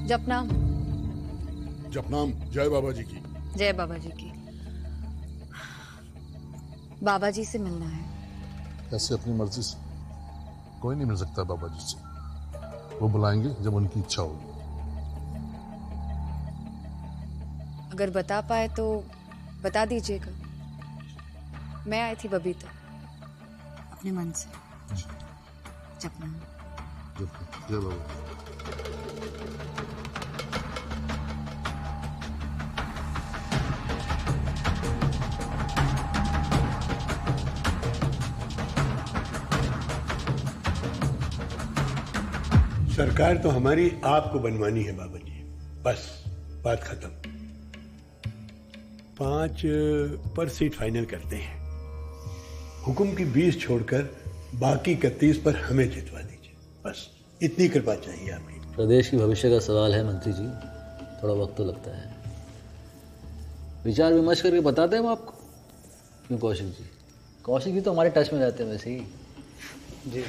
जपनाम। जपनाम। जय बाबा जी की। जय बाबा जी की। बाबा जी से मिलना है। ऐसे अपनी मर्जी से कोई नहीं मिल सकता बाबा जी से। वो बुलाएंगे जब उनकी इच्छा होगी। अगर बता पाए तो बता दीजिएगा। मैं आई थी बबीता, अपने मन से। जपनाम। जय बाबा। सरकार तो हमारी आपको बनवानी है बाबा जी, बस बात खत्म। 5 पर सीट फाइनल करते हैं। हुक्म की 20 छोड़कर बाकी 31 पर हमें जितवा दीजिए, बस इतनी कृपा चाहिए आपकी। प्रदेश की भविष्य का सवाल है मंत्री जी, थोड़ा वक्त तो लगता है। विचार विमर्श करके बताते हैं हम आपको। क्यों कौशिक जी? कौशिक जी तो हमारे टच में रहते हैं वैसे ही। जी।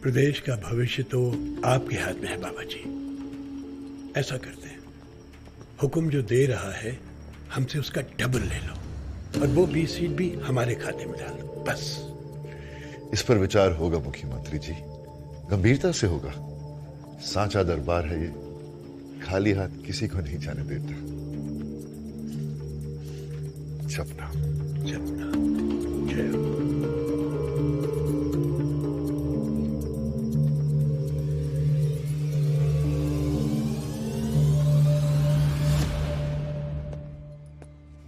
प्रदेश का भविष्य तो आपके हाथ में है बाबा जी। ऐसा करते हैं, हुक्म जो दे रहा है हमसे उसका डबल ले लो और वो 20 सीट भी हमारे खाते में डाल दो, बस। इस पर विचार होगा मुख्यमंत्री जी, गंभीरता से होगा। सांचा दरबार है ये, खाली हाथ किसी को नहीं जाने देता। जपना जपना। जय हो।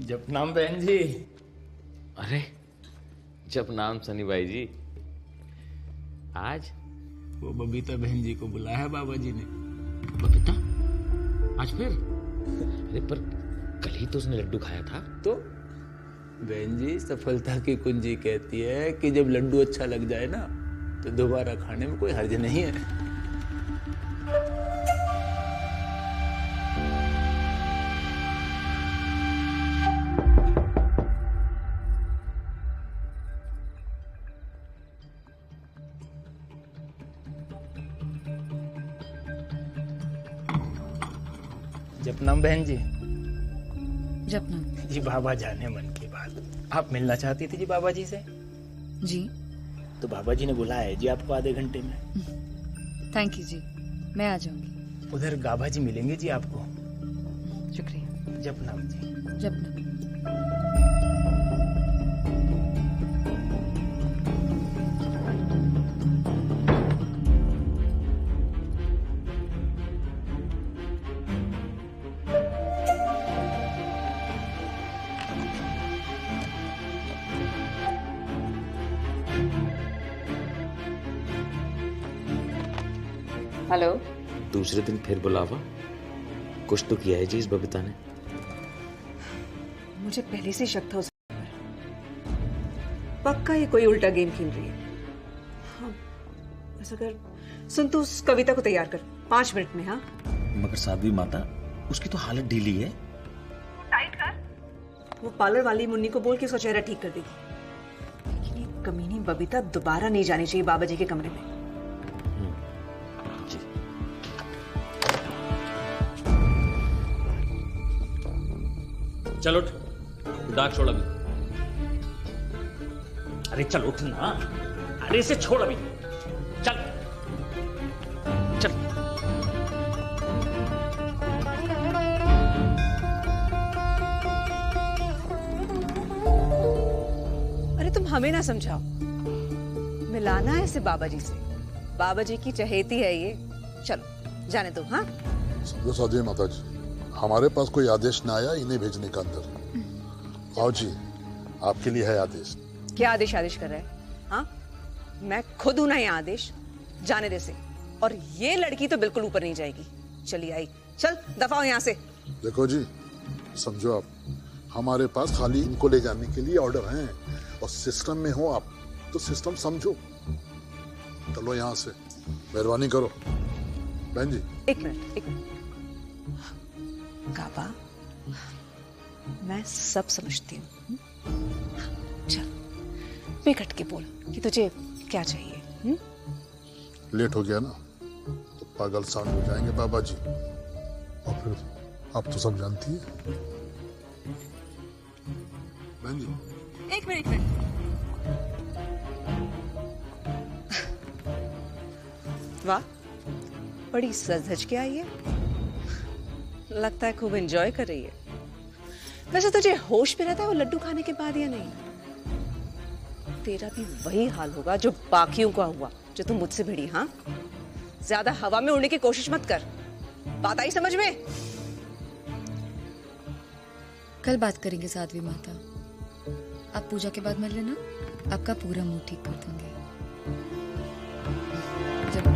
जपनाम बहन जी। अरे जपनाम सनी भाई जी। आज वो बबीता बहन जी को बुलाया है बाबा जी ने। बबीता आज फिर? अरे पर कल ही तो उसने लड्डू खाया था। तो बहन जी सफलता की कुंजी कहती है कि जब लड्डू अच्छा लग जाए ना तो दोबारा खाने में कोई हर्ज नहीं है। जपनाम बहन जी। जपनाम। जी बाबा जाने मन की बात, आप मिलना चाहती थी जी बाबा जी से? जी। तो बाबा जी ने बुलाया है जी आपको आधे घंटे में। थैंक यू जी, मैं आ जाऊंगी। उधर गाभा जी मिलेंगे जी आपको। शुक्रिया। जपनाम जी। जपनाम। हेलो। दूसरे दिन फिर बुलावा? कुछ तो किया है जी इस बबीता ने। मुझे पहले से शक था उस पर। पक्का ये कोई उल्टा गेम खेल रही है। हाँ, ऐसा कर, सुन तू उस कविता को तैयार कर 5 मिनट में। हाँ मगर साध्वी माता, उसकी तो हालत ढीली है। टाइट कर। वो पार्लर वाली मुन्नी को बोल के उसका चेहरा ठीक कर देगी। लेकिन ये कमीनी बबीता दोबारा नहीं जानी चाहिए बाबा जी के कमरे में। चल उठ, डाक छोड़ अभी। अरे चल उठ ना। अरे इसे छोड़ अभी। चल चल। अरे तुम हमें ना समझाओ, मिलाना है इसे बाबा जी से। बाबा जी की चहेती है ये। चलो जाने दो। हाँ समझो साध्वी माता जी, हमारे पास कोई आदेश ना आया इन्हें भेजने का अंदर। आओ जी, आपके लिए है आदेश। क्या आदेश कर रहा है? हाँ मैं खुद हूं ना ये आदेश। जाने दे से। और ये लड़की तो बिल्कुल ऊपर नहीं जाएगी। चली आई, चल दफा हो यहाँ से। देखो जी, समझो आप, हमारे पास खाली इनको ले जाने के लिए ऑर्डर हैं और सिस्टम में हो आप तो सिस्टम समझो। चलो यहाँ से, मेहरबानी करो। बहन जी एक मिनट। गाबा, मैं सब समझती हूँ। चल बेकट के बोल कि तुझे क्या चाहिए। लेट हो गया ना तो पागल सांड हो जाएंगे बाबा जी, और फिर आप तो सब जानती है। बहन जी एक मिनट वाह, बड़ी सज-धज के आई है। लगता है खूब एंजॉय कर रही है। वैसे तुझे होश पे रहता है वो लड्डू खाने के बाद या नहीं? तेरा भी वही हाल होगा जो बाकियों का हुआ, जो तुम मुझसे भिड़ी। हाँ, ज्यादा हवा में उड़ने की कोशिश मत कर। बात आई समझ में? कल बात करेंगे साध्वी माता। आप पूजा के बाद मिल लेना, आपका पूरा मुंह ठीक कर देंगे। जब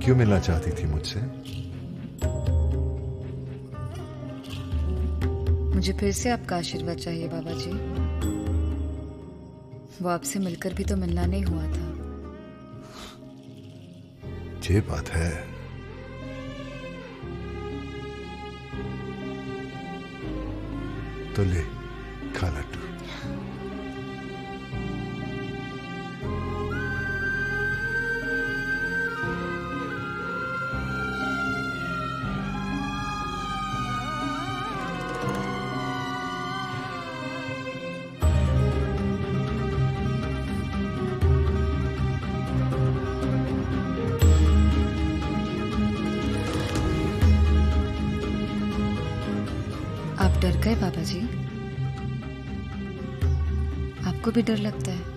क्यों मिलना चाहती थी मुझसे? मुझे फिर से आपका आशीर्वाद चाहिए बाबा जी। वो आपसे मिलकर भी तो मिलना नहीं हुआ था। ये बात है। तो ले, खा लड्डू। आप डर गए बाबा जी? आपको भी डर लगता है?